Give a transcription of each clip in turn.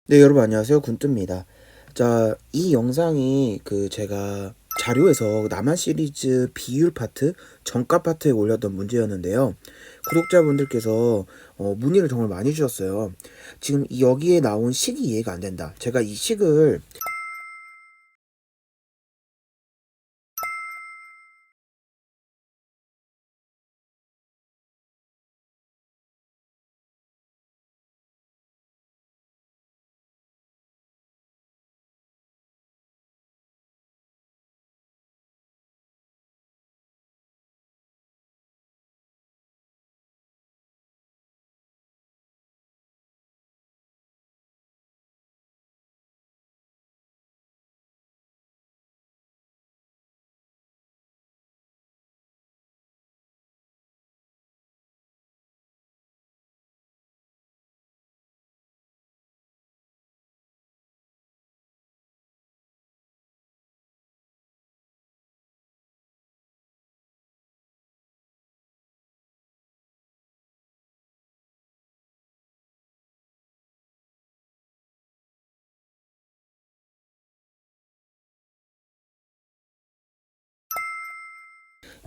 네, 여러분 안녕하세요. 군뚜입니다. 자, 이 영상이 제가 자료에서 남한 시리즈 비율 파트, 정가 파트에 올렸던 문제였는데요. 구독자분들께서 문의를 정말 많이 주셨어요. 지금 여기에 나온 식이 이해가 안 된다. 제가 이 식을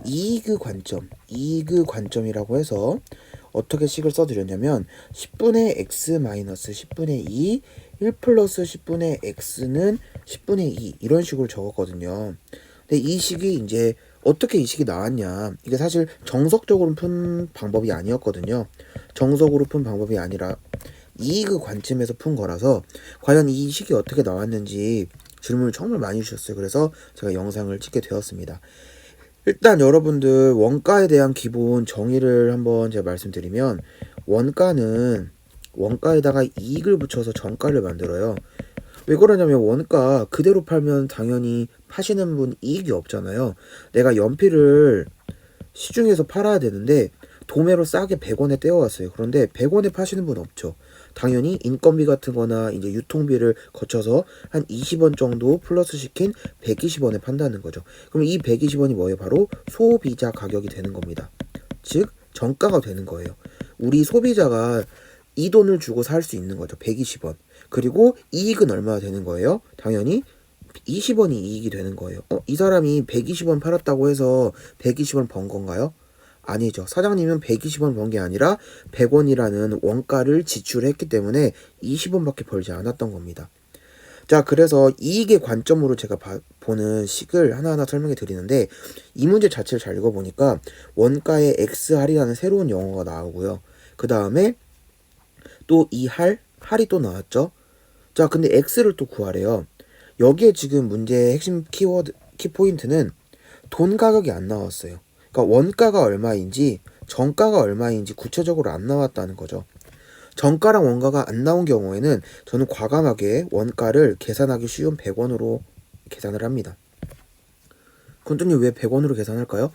이그 관점이라고 해서 어떻게 식을 써드렸냐면 10분의 x 마이너스 10분의 2, 1 플러스 10분의 x는 10분의 2 이런 식으로 적었거든요. 근데 이 식이 이제 어떻게 이 식이 나왔냐, 이게 사실 정석적으로 푼 방법이 아니었거든요. 정석으로 푼 방법이 아니라 이그 관점에서 푼 거라서 과연 이 식이 어떻게 나왔는지 질문을 정말 많이 주셨어요. 그래서 제가 영상을 찍게 되었습니다. 일단 여러분들 원가에 대한 기본 정의를 한번 제가 말씀드리면, 원가는 원가에다가 이익을 붙여서 정가를 만들어요. 왜 그러냐면 원가 그대로 팔면 당연히 파시는 분 이익이 없잖아요. 내가 연필을 시중에서 팔아야 되는데 도매로 싸게 100원에 떼어왔어요. 그런데 100원에 파시는 분 없죠. 당연히 인건비 같은 거나 이제 유통비를 거쳐서 한 20원 정도 플러스 시킨 120원에 판다는 거죠. 그럼 이 120원이 뭐예요? 바로 소비자 가격이 되는 겁니다. 즉 정가가 되는 거예요. 우리 소비자가 이 돈을 주고 살 수 있는 거죠. 120원. 그리고 이익은 얼마나 되는 거예요? 당연히 20원이 이익이 되는 거예요. 이 사람이 120원 팔았다고 해서 120원 번 건가요? 아니죠. 사장님은 120원 번 게 아니라 100원이라는 원가를 지출했기 때문에 20원밖에 벌지 않았던 겁니다. 자, 그래서 이익의 관점으로 제가 보는 식을 하나하나 설명해 드리는데, 이 문제 자체를 잘 읽어보니까 원가의 X할이라는 새로운 영어가 나오고요. 그 다음에 또 이 할이 또 나왔죠. 자, 근데 X를 또 구하래요. 여기에 지금 문제의 핵심 키포인트는 돈 가격이 안 나왔어요. 그러니까 원가가 얼마인지 정가가 얼마인지 구체적으로 안 나왔다는 거죠. 정가랑 원가가 안 나온 경우에는 저는 과감하게 원가를 계산하기 쉬운 100원으로 계산을 합니다. 군주님 왜 100원으로 계산할까요?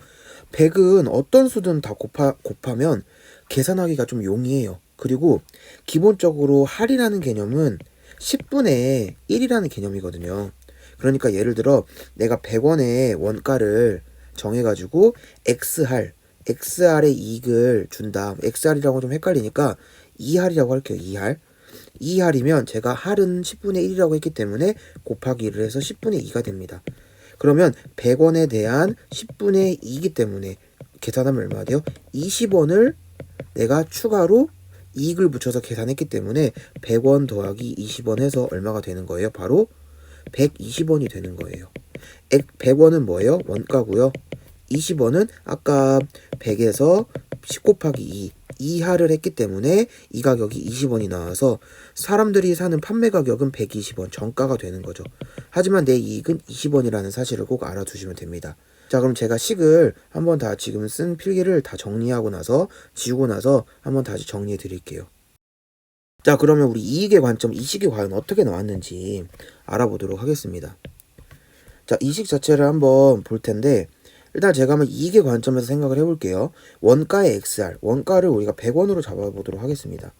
100은 어떤 수든 다 곱하면 계산하기가 좀 용이해요. 그리고 기본적으로 할이라는 개념은 10분의 1이라는 개념이거든요. 그러니까 예를 들어 내가 100원의 원가를 정해가지고 XR의 이익을 준다. XR이라고 좀 헷갈리니까 2할이라고 할게요. 2할. 2할이면 제가 할은 10분의 1이라고 했기 때문에 곱하기 1을 해서 10분의 2가 됩니다. 그러면 100원에 대한 10분의 2이기 때문에 계산하면 얼마 돼요? 20원을 내가 추가로 이익을 붙여서 계산했기 때문에 100원 더하기 20원 해서 얼마가 되는 거예요? 바로 120원이 되는 거예요. 100원은 뭐예요? 원가고요. 20원은 아까 100에서 10 곱하기 2할을 했기 때문에 이 가격이 20원이 나와서 사람들이 사는 판매 가격은 120원 정가가 되는 거죠. 하지만 내 이익은 20원이라는 사실을 꼭 알아두시면 됩니다. 자, 그럼 제가 식을 한번 다 지금 쓴 필기를 다 정리하고 나서 지우고 나서 한번 다시 정리해 드릴게요. 자, 그러면 우리 이익의 관점, 이 식이 과연 어떻게 나왔는지 알아보도록 하겠습니다. 자, 이 식 자체를 한번 볼 텐데, 일단 제가 한번 이익의 관점에서 생각을 해볼게요. 원가의 XR, 원가를 우리가 100원으로 잡아보도록 하겠습니다.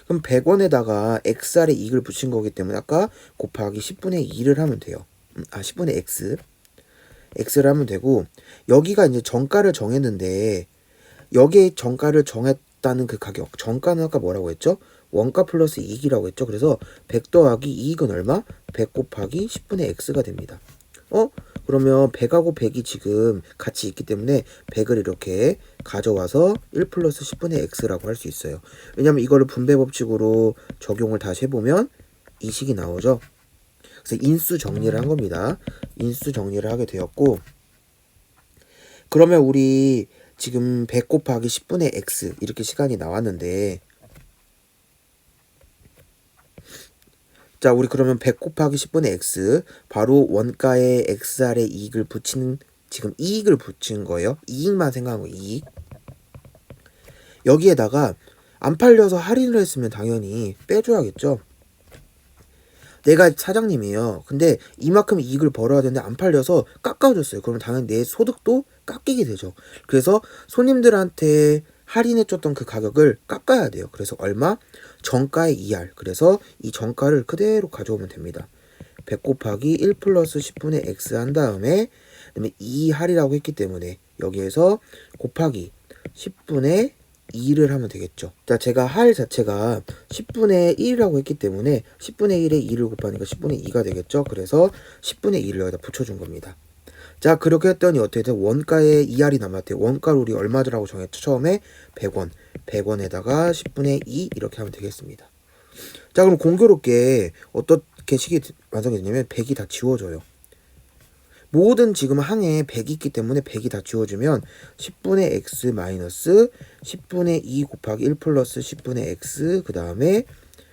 그럼 100원에다가 XR의 이익을 붙인 거기 때문에 아까 곱하기 10분의 2를 하면 돼요. 10분의 X를 하면 되고, 여기가 이제 정가를 정했는데, 여기에 정가를 정했다는 그 가격, 정가는 아까 뭐라고 했죠? 원가 플러스 이익이라고 했죠. 그래서 100 더하기 이익은 얼마? 100 곱하기 10분의 x가 됩니다. 그러면 100하고 100이 지금 같이 있기 때문에 100을 이렇게 가져와서 1 플러스 10분의 x라고 할 수 있어요. 왜냐면 이거를 분배 법칙으로 적용을 다시 해보면 이 식이 나오죠. 그래서 인수 정리를 한 겁니다. 인수 정리를 하게 되었고, 그러면 우리 지금 100 곱하기 10분의 x 이렇게 시간이 나왔는데, 자, 우리 그러면 100 곱하기 10분의 x 바로 원가에 xr의 이익을 붙이는, 지금 이익을 붙인 거예요. 이익만 생각하고 이익. 여기에다가 안 팔려서 할인을 했으면 당연히 빼줘야겠죠. 내가 사장님이에요. 근데 이만큼 이익을 벌어야 되는데 안 팔려서 깎아줬어요. 그러면 당연히 내 소득도 깎이게 되죠. 그래서 손님들한테 할인해줬던 그 가격을 깎아야 돼요. 그래서 얼마? 정가의 2R. 그래서 이 정가를 그대로 가져오면 됩니다. 100 곱하기 1 플러스 10분의 x 한 다음에 그다음에 2할이라고 했기 때문에 여기에서 곱하기 10분의 2를 하면 되겠죠. 자, 제가 할 자체가 10분의 1이라고 했기 때문에 10분의 1에 2를 곱하니까 10분의 2가 되겠죠. 그래서 10분의 2를 여기다 붙여준 겁니다. 자, 그렇게 했더니 어떻게 돼? 원가에 2R이 남았대요. 원가를 우리 얼마라고 정했죠? 처음에 100원. 100원에다가 10분의 2 이렇게 하면 되겠습니다. 자, 그럼 공교롭게 어떻게 식이 완성이 되냐면 100이 다 지워져요. 모든 지금 항에 100이 있기 때문에 100이 다 지워지면 10분의 x 마이너스 10분의 2 곱하기 1 플러스 10분의 x 그 다음에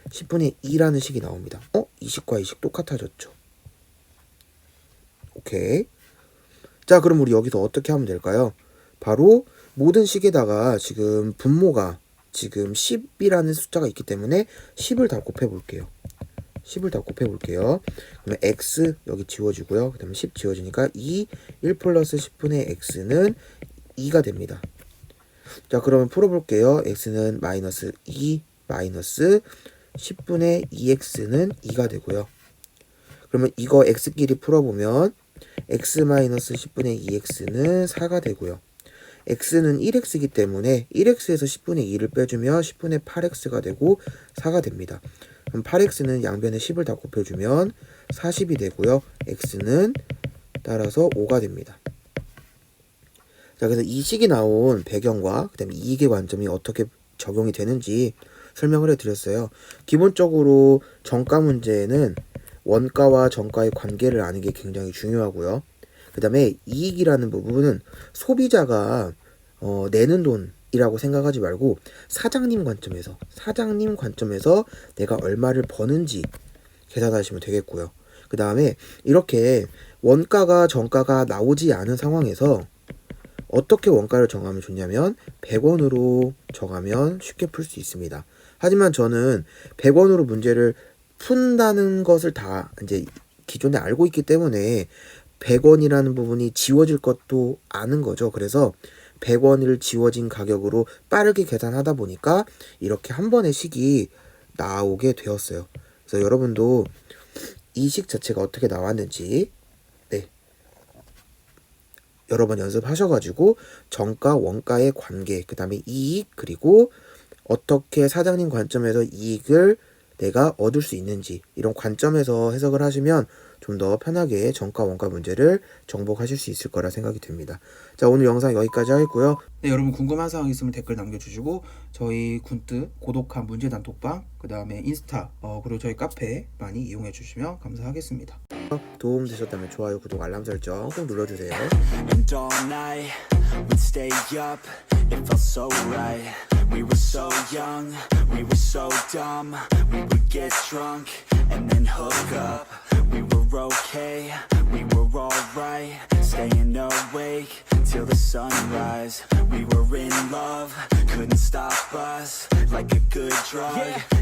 10분의 2라는 식이 나옵니다. 이 식과 이 식 똑같아졌죠. 오케이. 자, 그럼 우리 여기서 어떻게 하면 될까요? 바로 모든 식에다가 지금 분모가 지금 10이라는 숫자가 있기 때문에 10을 다 곱해 볼게요. 10을 다 곱해 볼게요. 그러면 x 여기 지워지고요. 그 다음에 10 지워지니까 2, 1 플러스 10분의 x는 2가 됩니다. 자, 그러면 풀어볼게요. x는 마이너스 2 마이너스 10분의 2x는 2가 되고요. 그러면 이거 x끼리 풀어보면 x 마이너스 10분의 2x는 4가 되고요. x는 1x이기 때문에 1x에서 10분의 2를 빼주면 10분의 8x가 되고 4가 됩니다. 그럼 8x는 양변에 10을 다 곱해주면 40이 되고요. x는 따라서 5가 됩니다. 자, 그래서 이 식이 나온 배경과 그 다음에 이익의 관점이 어떻게 적용이 되는지 설명을 해드렸어요. 기본적으로 정가 문제는 원가와 정가의 관계를 아는 게 굉장히 중요하고요. 그 다음에 이익이라는 부분은 소비자가 내는 돈이라고 생각하지 말고 사장님 관점에서 내가 얼마를 버는지 계산하시면 되겠고요. 그 다음에 이렇게 원가가 정가가 나오지 않은 상황에서 어떻게 원가를 정하면 좋냐면 100원으로 정하면 쉽게 풀 수 있습니다. 하지만 저는 100원으로 문제를 푼다는 것을 다 이제 기존에 알고 있기 때문에 100원이라는 부분이 지워질 것도 아는 거죠. 그래서 100원을 지워진 가격으로 빠르게 계산하다 보니까 이렇게 한 번의 식이 나오게 되었어요. 그래서 여러분도 이 식 자체가 어떻게 나왔는지 여러 번 연습하셔가지고 정가, 원가의 관계, 그 다음에 이익, 그리고 어떻게 사장님 관점에서 이익을 내가 얻을 수 있는지 이런 관점에서 해석을 하시면 좀 더 편하게 정가 원가 문제를 정복하실 수 있을 거라 생각이 듭니다. 자, 오늘 영상 여기까지 하겠고요. 네, 여러분 궁금한 사항 있으면 댓글 남겨주시고 저희 군뜨 고독한 문제 단톡방 그 다음에 인스타 그리고 저희 카페 많이 이용해 주시면 감사하겠습니다. 도움 되셨다면 좋아요, 구독, 알람 설정 꼭 눌러주세요. And all night we'd stay up, it felt so right. We were so young, we were so dumb. We would get drunk and then hook up. We were okay, we were alright. Staying awake till the sunrise. We were in love, couldn't stop us. Like a good drug,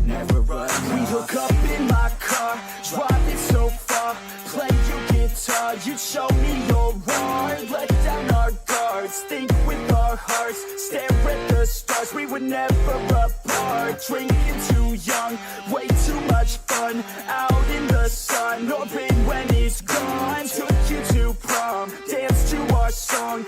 never enough. We hook up in my car, driving so far. Play your guitar, you show me your art. Let down our guards, think with our hearts. Stare at the stars, we were never apart. Drinking too young, way too much fun. Out in the sun, orbit when it's gone. Took you to prom, dance to our song.